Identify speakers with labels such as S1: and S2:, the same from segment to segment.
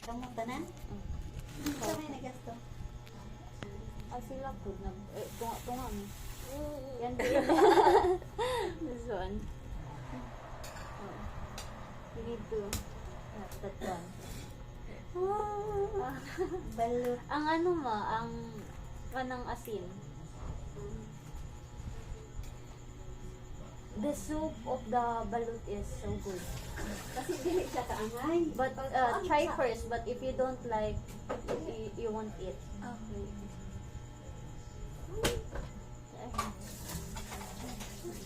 S1: Kamu tanan? Sa may nagasto.
S2: Sila good na. Tunga mo. Yan din. This one. You need to have that one.
S1: Balot.
S2: Ang ano ma, ang kanang asin. The soup of the balut is so good.
S1: Kasi dili siya kaangay.
S2: But try first, but if you don't like, you won't eat.
S1: Okay.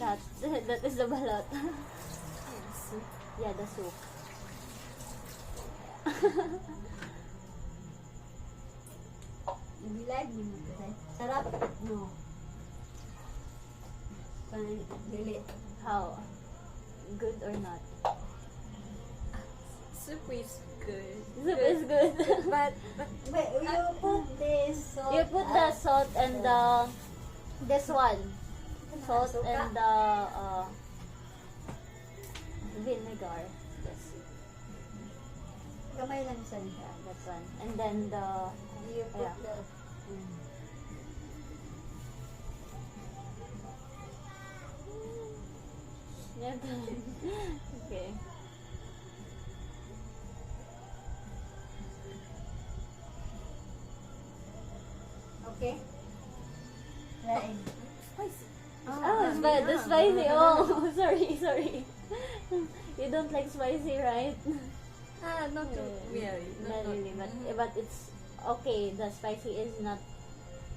S2: That is the balut. Yeah, the soup.
S1: Bilag mo tayo. Sarap. No. Dili.
S2: How? Good or not?
S3: Soup is good.
S2: Soup is good.
S3: But
S1: Wait, you put this salt.
S2: You put the salt and the this one. Salt and the vinegar. Yes.
S1: Kamay lang siya.
S2: Yeah, that one. And then the
S1: You put
S2: Yeah.
S1: the...
S2: okay.
S1: Okay? Right.
S3: spicy.
S2: The spicy. Oh, sorry. You don't like spicy, right?
S3: Not too really.
S2: Not really, but it's okay. The spicy is not.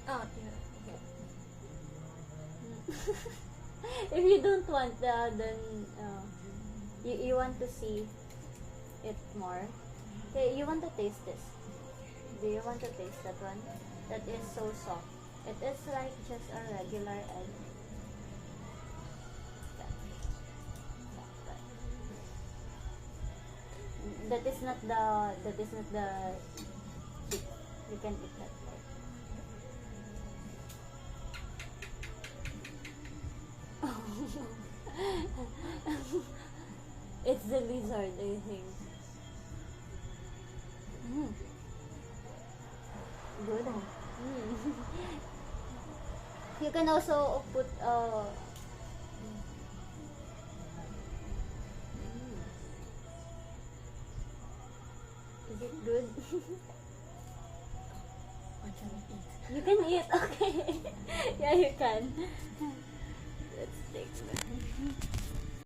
S3: Oh, yeah. Okay.
S2: If you don't want, then you want to see it more. Okay, you want to taste this. Do you want to taste that one? That is so soft. It is like just a regular egg. That is not the chick. You can eat that part. It's the lizard, I think. Good. You can also put Is it good?
S3: What can I eat?
S2: You can eat, okay. Yeah, you can. Let's take one.